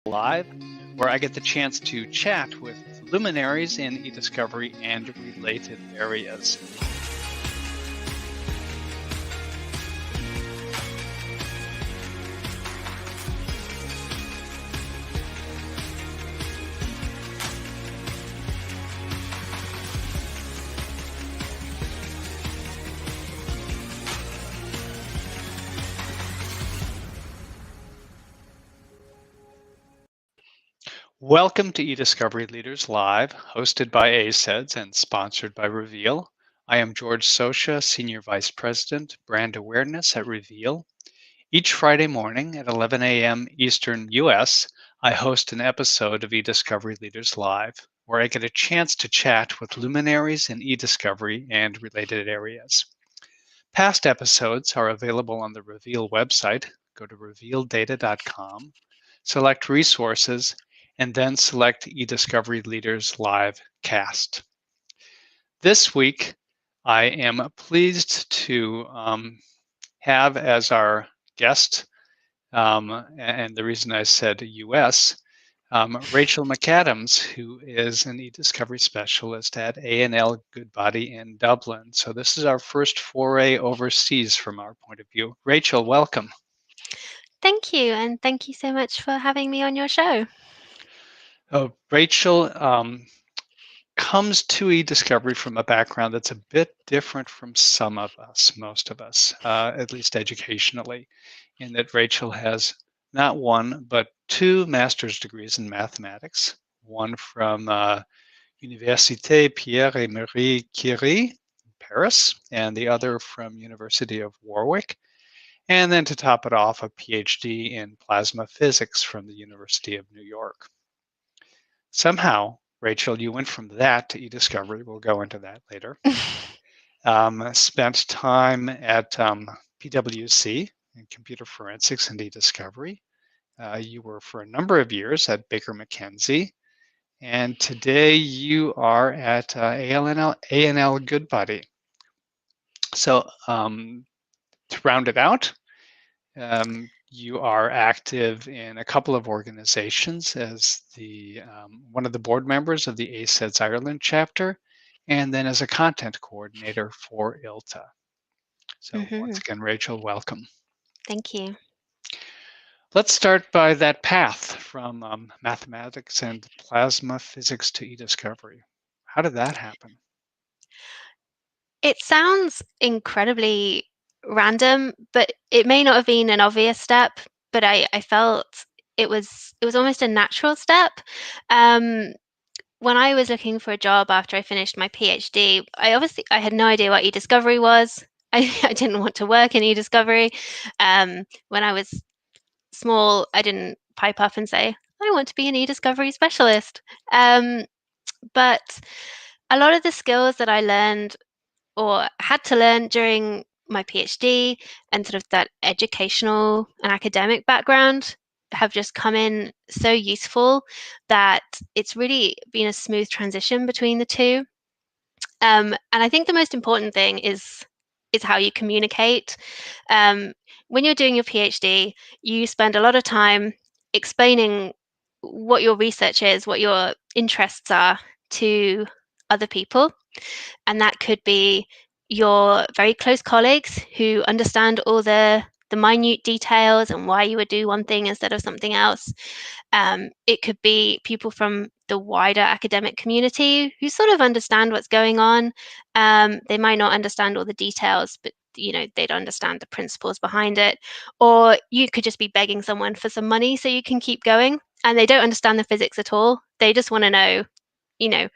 Live, where I get the chance to chat with luminaries in eDiscovery and related areas. Welcome to eDiscovery Leaders Live, hosted by ACEDS and sponsored by Reveal. I am George Sosha, Senior Vice President, Brand Awareness at Reveal. Each Friday morning at 11 a.m. Eastern US, I host an episode of eDiscovery Leaders Live, where I get a chance to chat with luminaries in eDiscovery and related areas. Past episodes are available on the Reveal website. Go to revealdata.com, select Resources, and then select eDiscovery Leaders Live Cast. This week, I am pleased to have as our guest, and the reason I said US, Rachel McAdams, who is an eDiscovery specialist at A&L Goodbody in Dublin. So this is our first foray overseas from our point of view. Rachel, welcome. Thank you, and thank you so much for having me on your show. Rachel comes to eDiscovery from a background that's a bit different from some of us, most of us, at least educationally, in that Rachel has not one, but two master's degrees in mathematics, one from Université Pierre et Marie Curie in Paris, and the other from University of Warwick. And then to top it off, a PhD in plasma physics from the University of New York. Somehow, Rachel, you went from that to eDiscovery. We'll go into that later. Spent time at PwC in computer forensics and eDiscovery. You were for a number of years at Baker McKenzie. And today you are at A&L Goodbody. So to round it out, you are active in a couple of organizations as the one of the board members of the ACEDS Ireland chapter, and then as a content coordinator for ILTA. So once again, Rachel, welcome. Thank you. Let's start by that path from mathematics and plasma physics to eDiscovery. How did that happen? It sounds incredibly random, but it may not have been an obvious step, but I felt it was almost a natural step. When I was looking for a job after I finished my PhD, I had no idea what eDiscovery was. I didn't want to work in eDiscovery. When I was small, I didn't pipe up and say, I want to be an eDiscovery specialist. But a lot of the skills that I learned or had to learn during my PhD and sort of that educational and academic background have just come in so useful that it's really been a smooth transition between the two. And I think the most important thing is how you communicate. When you're doing your PhD, you spend a lot of time explaining what your research is, what your interests are to other people. And that could be your very close colleagues who understand all the minute details and why you would do one thing instead of something else. It could be people from the wider academic community who sort of understand what's going on. They might not understand all the details, but they'd understand the principles behind it. Or you could just be begging someone for some money so you can keep going, and they don't understand the physics at all. They just want to know,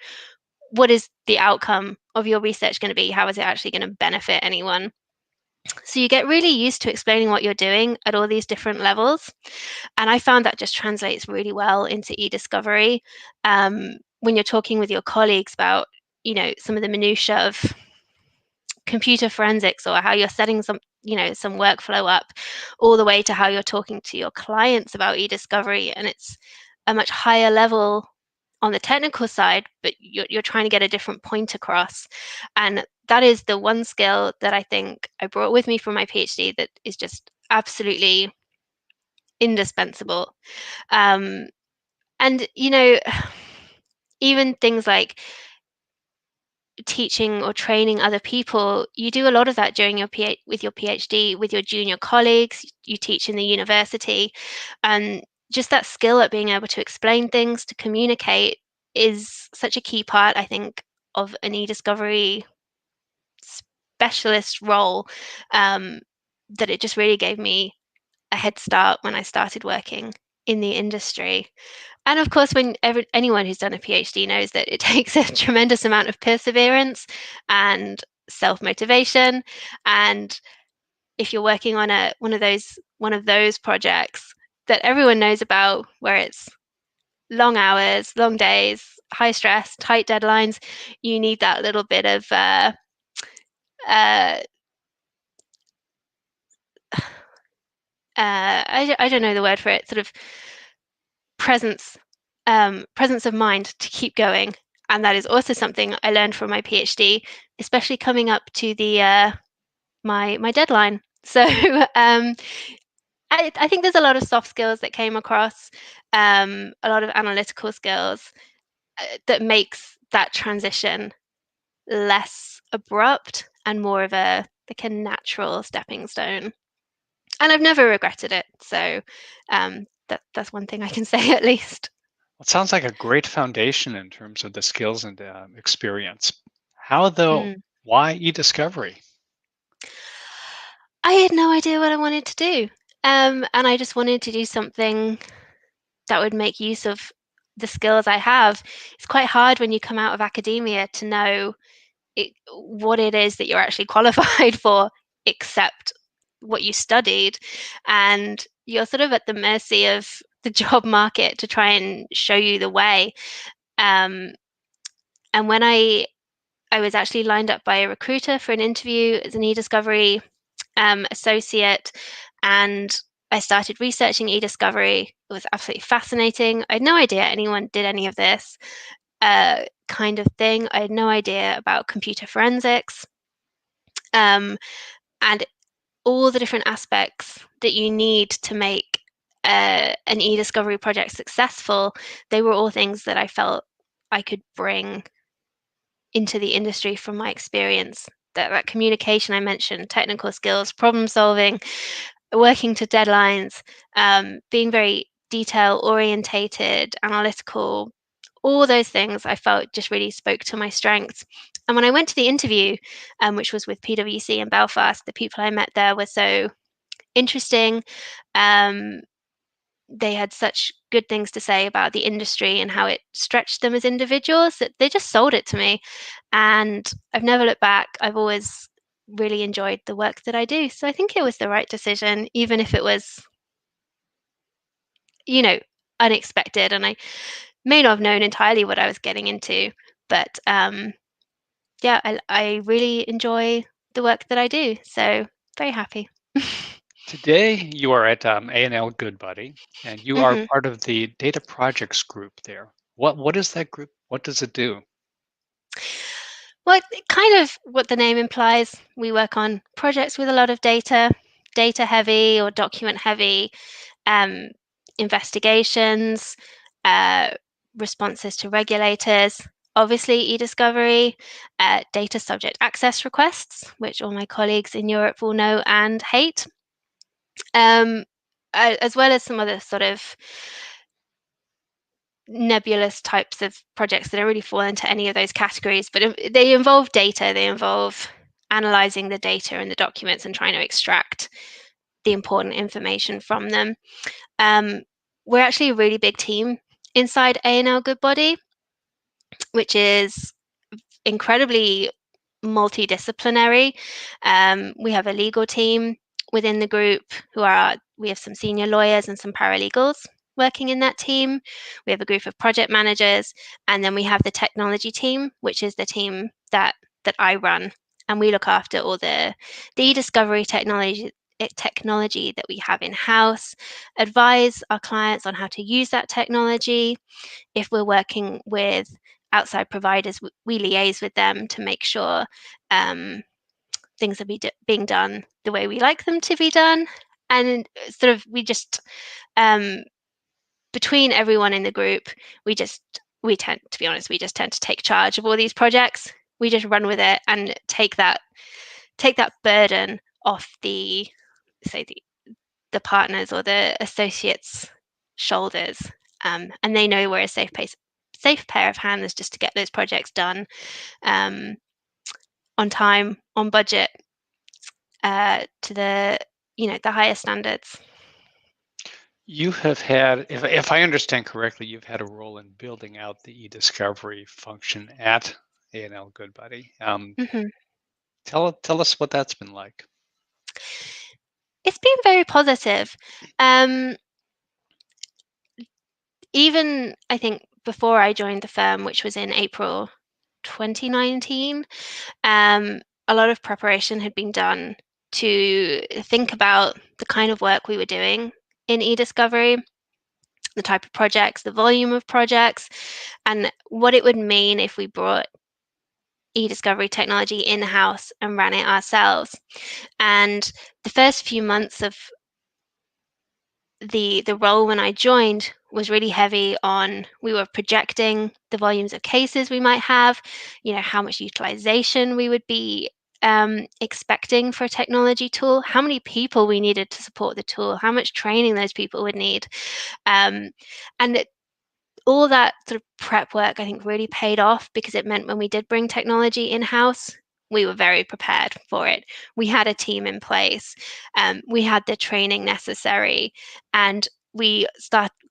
what is the outcome of your research going to be? How is it actually going to benefit anyone? So you get really used to explaining what you're doing at all these different levels. And I found that just translates really well into eDiscovery. When you're talking with your colleagues about, some of the minutiae of computer forensics or how you're setting some workflow up, all the way to how you're talking to your clients about eDiscovery. And it's a much higher level on the technical side, but you're trying to get a different point across. And that is the one skill that I think I brought with me from my PhD that is just absolutely indispensable. Um, and even things like teaching or training other people, you do a lot of that during with your PhD, with your junior colleagues. You teach in the university, and just that skill at being able to explain things, to communicate, is such a key part, I think, of an e-discovery specialist role, um, that it just really gave me a head start when I started working in the industry. And of course, anyone who's done a PhD knows that it takes a tremendous amount of perseverance and self-motivation. And if you're working on one of those projects that everyone knows about, where it's long hours, long days, high stress, tight deadlines, you need that little bit of uh, I don't know the word for it, sort of presence presence of mind to keep going. And that is also something I learned from my PhD, especially coming up to the my deadline. So I think there's a lot of soft skills that came across, a lot of analytical skills, that makes that transition less abrupt and more of a like a natural stepping stone. And I've never regretted it. So that's one thing I can say at least. It sounds like a great foundation in terms of the skills and experience. How, though, Mm. why eDiscovery? I had no idea what I wanted to do. And I just wanted to do something that would make use of the skills I have. It's quite hard when you come out of academia to know what it is that you're actually qualified for, except what you studied. And you're sort of at the mercy of the job market to try and show you the way. Um, and when I was actually lined up by a recruiter for an interview as an eDiscovery associate, and I started researching eDiscovery. It was absolutely fascinating. I had no idea anyone did any of this kind of thing. I had no idea about computer forensics, um, and all the different aspects that you need to make an eDiscovery project successful. They were all things that I felt I could bring into the industry from my experience. That communication I mentioned, technical skills, problem solving, working to deadlines, being very detail orientated, analytical, all those things I felt just really spoke to my strengths. And when I went to the interview, which was with PwC in Belfast, the people I met there were so interesting. Um, they had such good things to say about the industry and how it stretched them as individuals that they just sold it to me. And I've never looked back. I've always really enjoyed the work that I do. So I think it was the right decision, even if it was, you know, unexpected. And I may not have known entirely what I was getting into. But yeah, I really enjoy the work that I do. So very happy. Today, you are at A&L Goodbuddy, and you are hmm part of the data projects group there. What is that group? What does it do? Well, kind of what the name implies. We work on projects with a lot of data, data heavy or document heavy, um, investigations, uh, responses to regulators, obviously e-discovery, data subject access requests, which all my colleagues in Europe will know and hate, um, as well as some other sort of nebulous types of projects that don't really fall into any of those categories, but they involve data, they involve analyzing the data and the documents and trying to extract the important information from them. Um, we're actually a really big team inside A&L Goodbody, which is incredibly multidisciplinary. We have a legal team within the group we have some senior lawyers and some paralegals working in that team. We have a group of project managers, and then we have the technology team, which is the team that I run, and we look after all the discovery technology that we have in house, advise our clients on how to use that technology. If we're working with outside providers, we liaise with them to make sure things are being done the way we like them to be done. And sort of we just between everyone in the group, we tend to take charge of all these projects. We just run with it and take that burden off the partners or the associates' shoulders, and they know we're a safe pair of hands just to get those projects done on time, on budget, to the highest standards. You have had, if I understand correctly, you've had a role in building out the eDiscovery function at A&L Goodbuddy. Mm-hmm. Tell us what that's been like. It's been very positive. Even I think before I joined the firm, which was in April 2019, a lot of preparation had been done to think about the kind of work we were doing in eDiscovery, the type of projects, the volume of projects, and what it would mean if we brought eDiscovery technology in-house and ran it ourselves. And the first few months of the role when I joined was really heavy on, we were projecting the volumes of cases we might have, how much utilization we would be expecting for a technology tool, how many people we needed to support the tool, how much training those people would need. And all that sort of prep work, I think, really paid off, because it meant when we did bring technology in-house, we were very prepared for it. We had a team in place, we had the training necessary, and we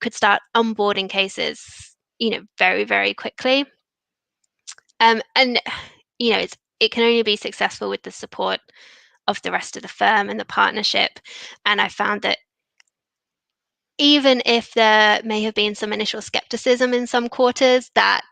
could start onboarding cases, very, very quickly. And it can only be successful with the support of the rest of the firm and the partnership. And I found that even if there may have been some initial skepticism in some quarters that,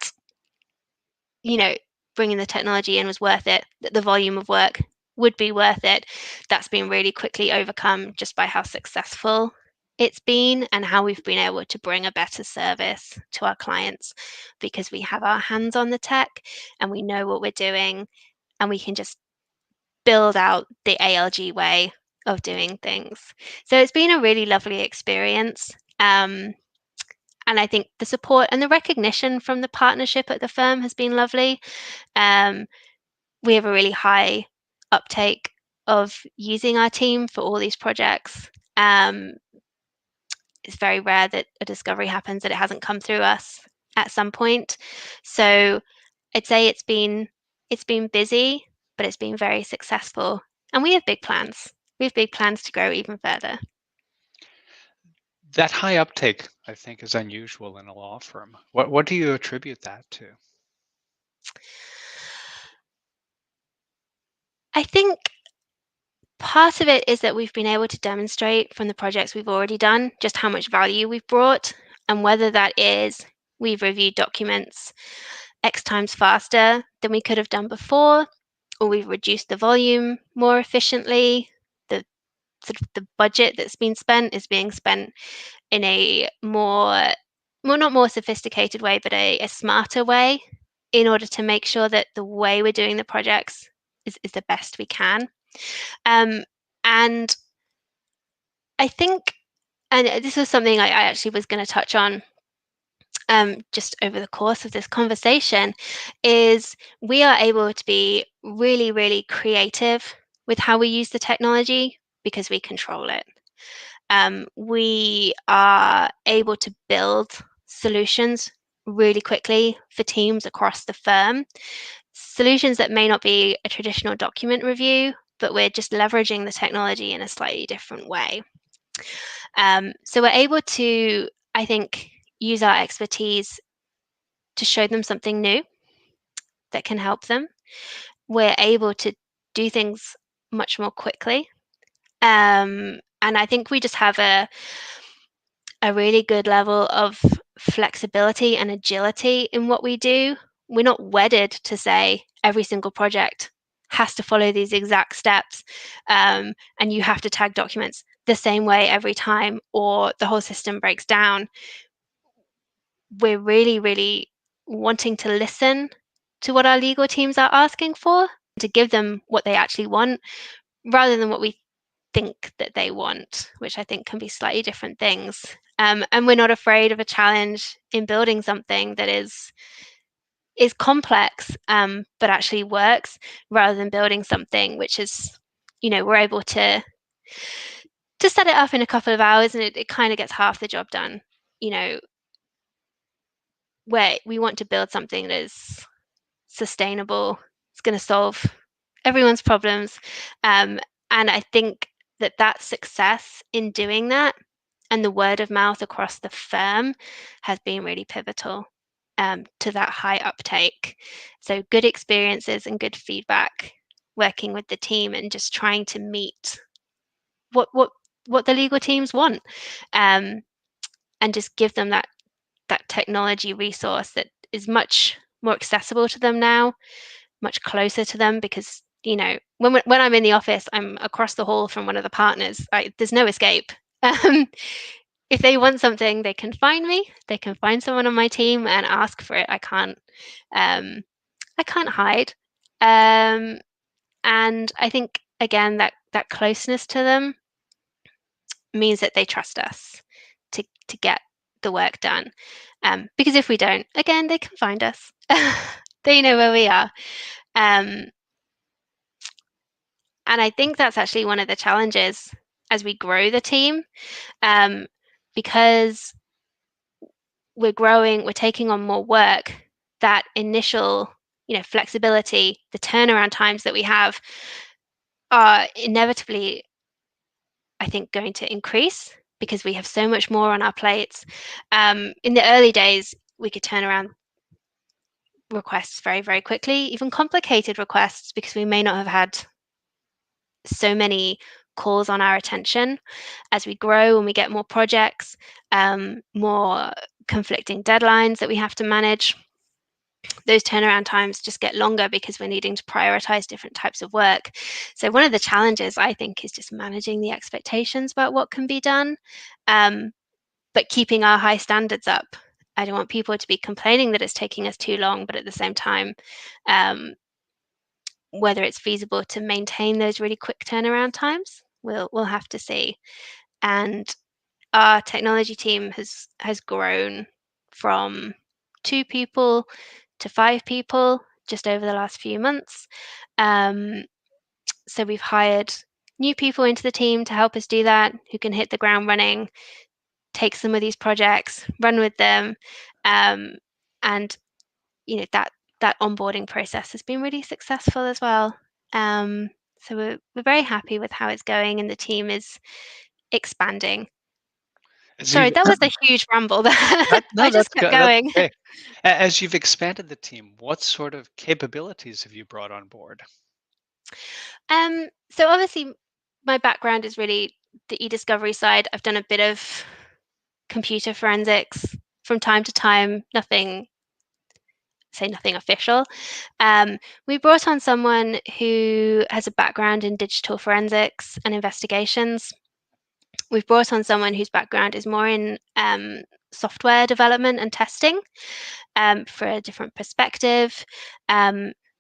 bringing the technology in was worth it, that the volume of work would be worth it, that's been really quickly overcome just by how successful it's been and how we've been able to bring a better service to our clients, because we have our hands on the tech and we know what we're doing, and we can just build out the ALG way of doing things. So it's been a really lovely experience. And I think the support and the recognition from the partnership at the firm has been lovely. We have a really high uptake of using our team for all these projects. It's very rare that a discovery happens that it hasn't come through us at some point. So I'd say it's been busy, but it's been very successful. And we have big plans. We have big plans to grow even further. That high uptake, I think, is unusual in a law firm. What do you attribute that to? I think part of it is that we've been able to demonstrate from the projects we've already done just how much value we've brought, and whether that is we've reviewed documents X times faster than we could have done before, or we've reduced the volume more efficiently. The sort of the budget that's been spent is being spent in a not more sophisticated way, but a smarter way, in order to make sure that the way we're doing the projects is the best we can. And I think, and this was something I actually was going to touch on just over the course of this conversation, is we are able to be really, really creative with how we use the technology because we control it. We are able to build solutions really quickly for teams across the firm, solutions that may not be a traditional document review, but we're just leveraging the technology in a slightly different way. So we're able to, I think, use our expertise to show them something new that can help them. We're able to do things much more quickly. And I think we just have a really good level of flexibility and agility in what we do. We're not wedded to say every single project has to follow these exact steps, and you have to tag documents the same way every time, or the whole system breaks down. We're really, really wanting to listen to what our legal teams are asking for, to give them what they actually want, rather than what we think that they want, which I think can be slightly different things. And we're not afraid of a challenge in building something that is complex, but actually works, rather than building something which is, we're able to set it up in a couple of hours and it kind of gets half the job done. You know, where we want to build something that is sustainable, it's going to solve everyone's problems. And I think that success in doing that and the word of mouth across the firm has been really pivotal, to that high uptake. So good experiences and good feedback working with the team and just trying to meet what the legal teams want, and just give them that technology resource that is much more accessible to them now, much closer to them, because when I'm in the office, I'm across the hall from one of the partners. There's no escape. Um, if they want something, they can find me. They can find someone on my team and ask for it. I can't hide. And I think again that closeness to them means that they trust us to get the work done. Because if we don't, again, they can find us. They know where we are. Um, and I think that's actually one of the challenges as we grow the team, because we're growing, we're taking on more work. That initial, flexibility, the turnaround times that we have are inevitably, I think, going to increase because we have so much more on our plates. In the early days, we could turn around requests very, very quickly, even complicated requests, because we may not have had so many calls on our attention. As we grow and we get more projects, more conflicting deadlines that we have to manage, those turnaround times just get longer because we're needing to prioritize different types of work. So one of the challenges, I think, is just managing the expectations about what can be done, but keeping our high standards up. I don't want people to be complaining that it's taking us too long, but at the same time, whether it's feasible to maintain those really quick turnaround times, we'll have to see. And our technology team has grown from 2 people to 5 people just over the last few months. So we've hired new people into the team to help us do that, who can hit the ground running, take some of these projects, run with them, and that onboarding process has been really successful as well. So we're very happy with how it's going, and the team is expanding. As Sorry, you've that was a huge ramble. that I no, just that's kept good. That's going. okay. As you've expanded the team, what sort of capabilities have you brought on board? So obviously, my background is really the eDiscovery side. I've done a bit of computer forensics from time to time. Nothing official. We brought on someone who has a background in digital forensics and investigations. We've brought on someone whose background is more in software development and testing, for a different perspective.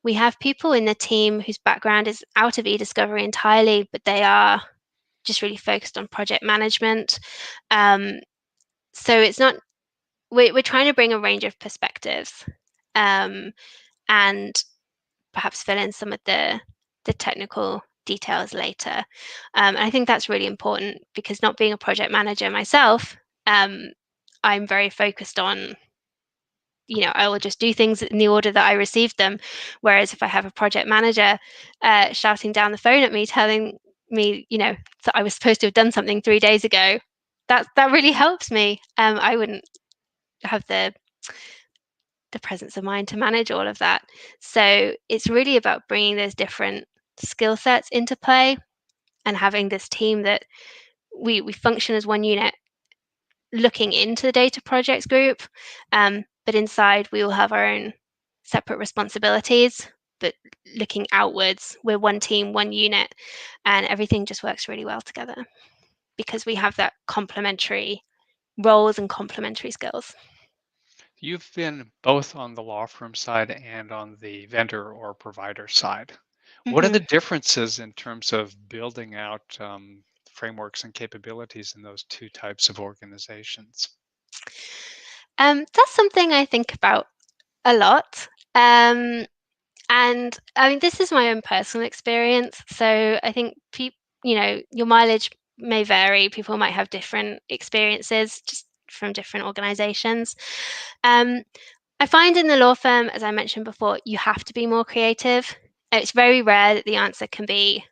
We have people in the team whose background is out of eDiscovery entirely, but they are just really focused on project management. So it's not, we're trying to bring a range of perspectives, and perhaps fill in some of the technical details later. And I think that's really important, because not being a project manager myself, I'm very focused on, I will just do things in the order that I received them. Whereas if I have a project manager shouting down the phone at me, telling me, that I was supposed to have done something 3 days ago, that really helps me. I wouldn't have the presence of mind to manage all of that. So it's really about bringing those different skill sets into play and having this team that we function as one unit, looking into the data projects group, but inside we will have our own separate responsibilities, but looking outwards, we're one team, one unit, and everything just works really well together because we have that complementary roles and complementary skills. You've been both on the law firm side and on the vendor or provider side. What are the Mm-hmm. differences in terms of building out frameworks and capabilities in those two types of organizations? That's something I think about a lot. And I mean, this is my own personal experience. So I think your mileage may vary. People might have different experiences just from different organizations. Um, I find in the law firm, as I mentioned before, you have to be more creative. It's very rare that the answer can be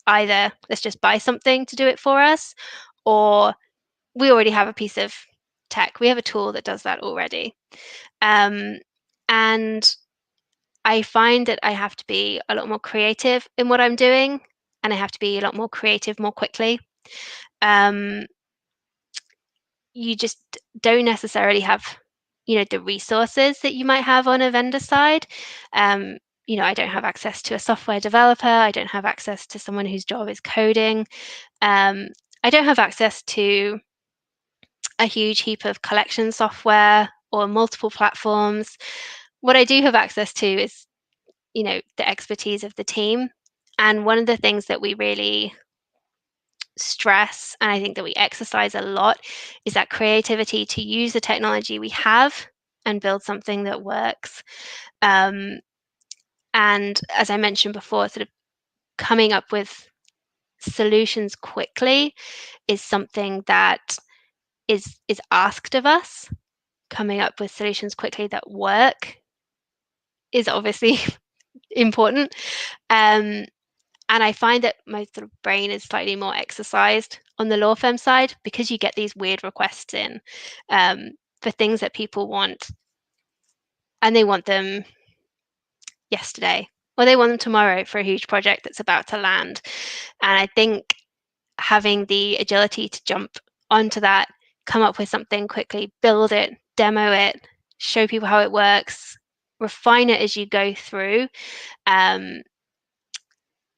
either let's just buy something to do it for us, or we already have a piece of tech. We have a tool that does that already. Um, and I find that I have to be a lot more creative in what I'm doing, and I have to be a lot more creative more quickly. Um, you just don't necessarily have, the resources that you might have on a vendor side. Um, I don't have access to a software developer. I don't have access to someone whose job is coding. I don't have access to a huge heap of collection software or multiple platforms. What I do have access to is, the expertise of the team. And one of the things that we really stress, and I think that we exercise a lot, is that creativity to use the technology we have and build something that works. Um, and as I mentioned before, sort of coming up with solutions quickly is something that is asked of us. Coming up with solutions quickly that work is obviously important. Um, and I find that my sort of brain is slightly more exercised on the law firm side because you get these weird requests in for things that people want, and they want them yesterday, or they want them tomorrow for a huge project that's about to land. And I think having the agility to jump onto that, come up with something quickly, build it, demo it, show people how it works, refine it as you go through. Um,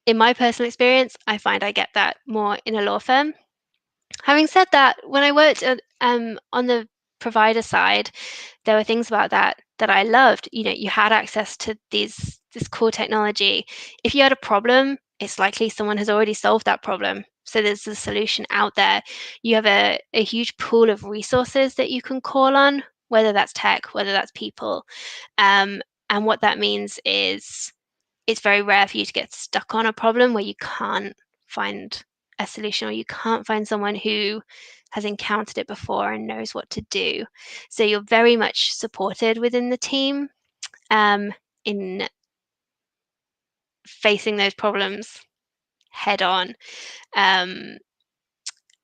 in my personal experience, I find I get that more in a law firm. Having said that, when I worked on the provider side, there were things about that I loved. You had access to this cool technology. If you had a problem, it's likely someone has already solved that problem. So there's a solution out there. You have a huge pool of resources that you can call on, whether that's tech, whether that's people. Um, and what that means is it's very rare for you to get stuck on a problem where you can't find a solution, or you can't find someone who has encountered it before and knows what to do. So you're very much supported within the team in facing those problems head on. Um,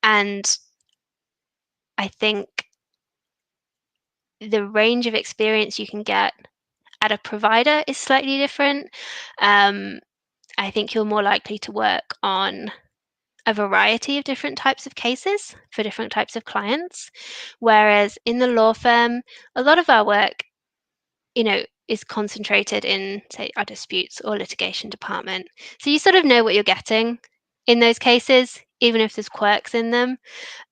and I think the range of experience you can get at a provider is slightly different. Um, I think you're more likely to work on a variety of different types of cases for different types of clients. Whereas in the law firm, a lot of our work, is concentrated in, say, our disputes or litigation department. So you sort of know what you're getting in those cases, even if there's quirks in them.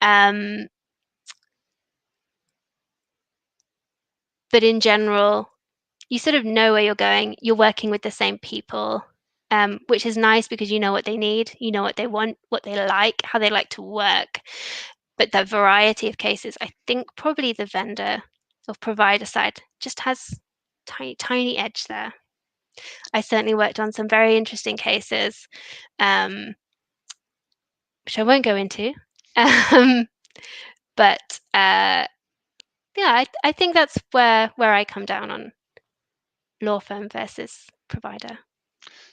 Um, but in general, you sort of know where you're going. You're working with the same people, which is nice because you know what they need, you know what they want, what they like, how they like to work. But the variety of cases, I think probably the vendor or provider side just has tiny edge there. I certainly worked on some very interesting cases, um, which I won't go into. Um, but yeah, I think that's where I come down on law firm versus provider.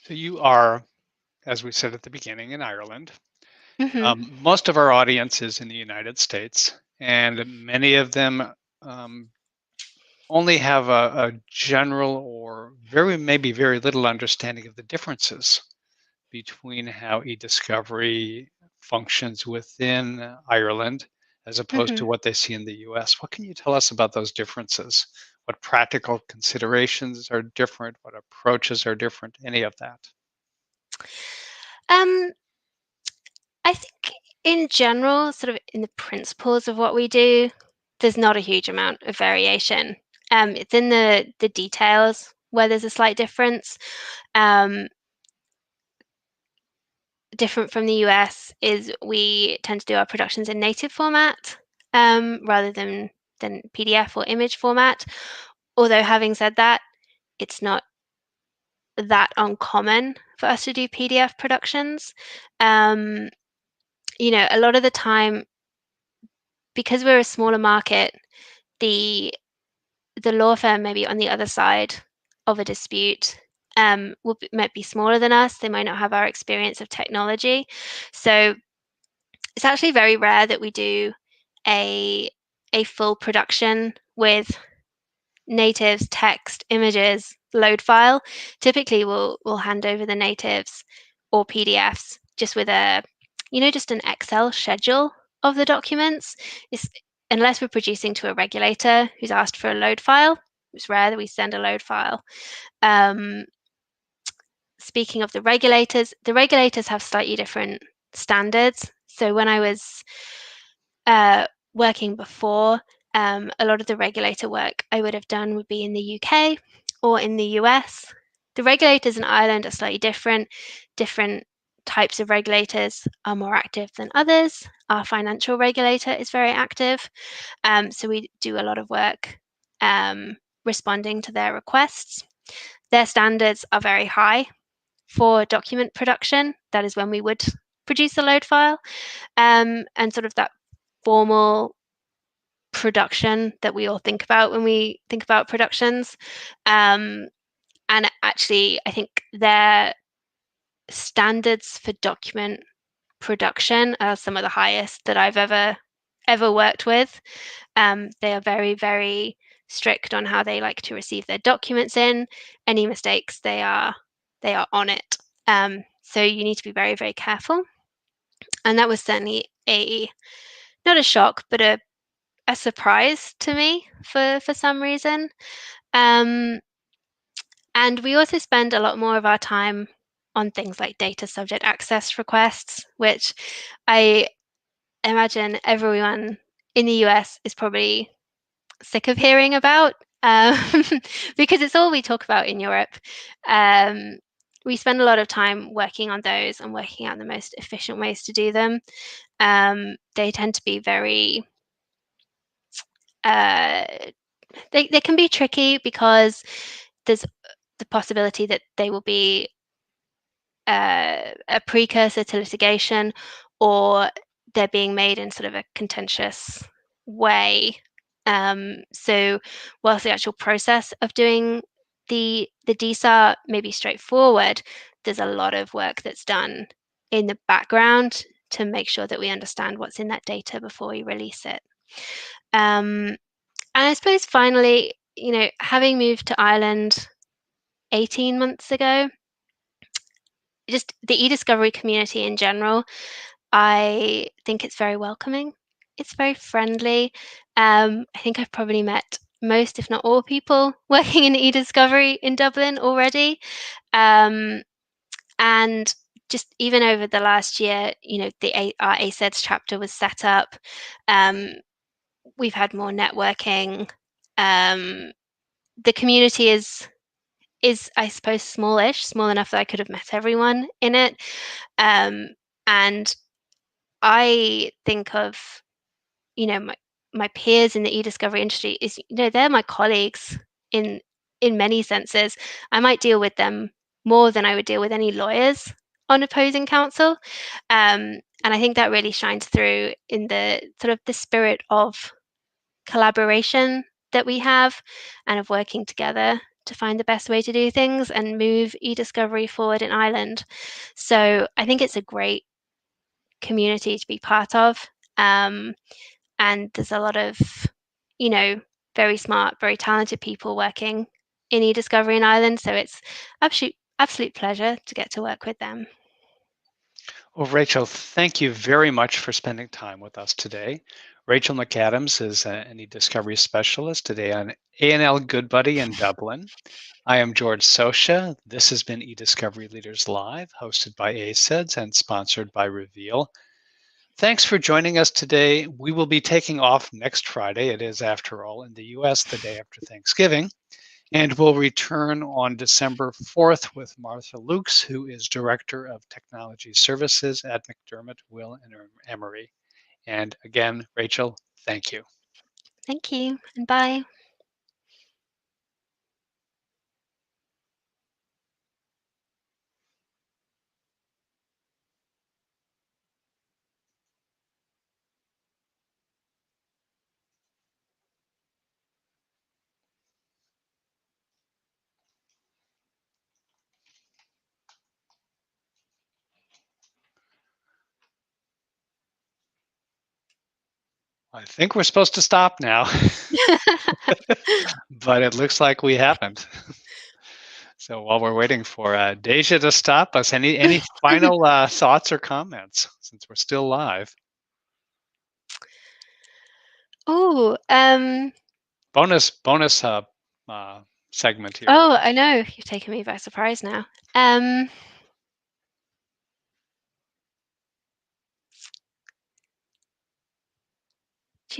So you are, as we said at the beginning, in Ireland. Hmm. Most of our audience is in the United States, and many of them only have a general or maybe very little understanding of the differences between how eDiscovery functions within Ireland as opposed Hmm. to what they see in the US. What can you tell us about those differences? What practical considerations are different? What approaches are different? Any of that? Um, I think in general, sort of in the principles of what we do, there's not a huge amount of variation. It's in the details where there's a slight difference. Um, different from the US is we tend to do our productions in native format rather than PDF or image format. Although having said that, it's not that uncommon for us to do PDF productions. You know, a lot of the time, because we're a smaller market, the law firm maybe on the other side of a dispute might be smaller than us. They might not have our experience of technology. So it's actually very rare that we do a full production with natives, text, images, load file. Typically we'll hand over the natives or PDFs just with just an Excel schedule of the documents. It's, unless we're producing to a regulator who's asked for a load file, it's rare that we send a load file. Speaking of the regulators have slightly different standards. So when I was working before, a lot of the regulator work I would have done would be in the UK or in the US. The regulators in Ireland are slightly different. Different types of regulators are more active than others. Our financial regulator is very active. So we do a lot of work responding to their requests. Their standards are very high for document production. That is when we would produce a load file, and sort of that formal production that we all think about when we think about productions. And actually, I think their standards for document production are some of the highest that I've ever worked with. They are very, very strict on how they like to receive their documents in. Any mistakes, they are on it. So you need to be very, very careful. And that was certainly not a shock, but a surprise to me for some reason. And we also spend a lot more of our time on things like data subject access requests, which I imagine everyone in the US is probably sick of hearing about, because it's all we talk about in Europe. We spend a lot of time working on those and working out the most efficient ways to do them. They tend to be very they can be tricky because there's the possibility that they will be a precursor to litigation, or they're being made in sort of a contentious way. So whilst the actual process of doing the DSAR may be straightforward, there's a lot of work that's done in the background to make sure that we understand what's in that data before we release it. And I suppose finally, having moved to Ireland 18 months ago, just the eDiscovery community in general, I think it's very welcoming. It's very friendly. I think I've probably met most, if not all, people working in eDiscovery in Dublin already. And just even over the last year, our ACEDS chapter was set up. We've had more networking. The community is, I suppose, small enough that I could have met everyone in it. And I think of, my peers in the eDiscovery industry is, they're my colleagues in many senses. I might deal with them more than I would deal with any lawyers on opposing counsel. And I think that really shines through in the sort of the spirit of collaboration that we have and of working together to find the best way to do things and move eDiscovery forward in Ireland. So I think it's a great community to be part of. And there's a lot of, very smart, very talented people working in eDiscovery in Ireland. So it's absolute pleasure to get to work with them. Well, Rachel, thank you very much for spending time with us today. Rachel McAdams is an eDiscovery specialist today on A&L Goodbuddy in Dublin. I am George Sosha. This has been eDiscovery Leaders Live, hosted by ACEDS and sponsored by Reveal. Thanks for joining us today. We will be taking off next Friday. It is, after all, in the US, the day after Thanksgiving. And we'll return on December 4th with Martha Lukes, who is Director of Technology Services at McDermott, Will and Emery. And again, Rachel, thank you. Thank you, and bye. I think we're supposed to stop now, but it looks like we haven't. So while we're waiting for Deja to stop us, any final thoughts or comments since we're still live? Oh, Bonus segment here. oh, I know. You've taken me by surprise now.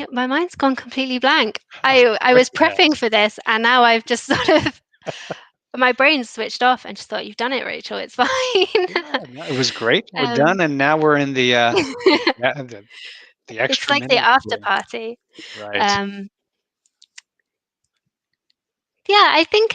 My mind's gone completely blank. I was prepping for this, and now I've just sort of my brain's switched off and just thought, you've done it, Rachel. It's fine. Yeah, no, it was great. We're done, and now we're in the It's extra like the minute after here. party. Right. Yeah, I think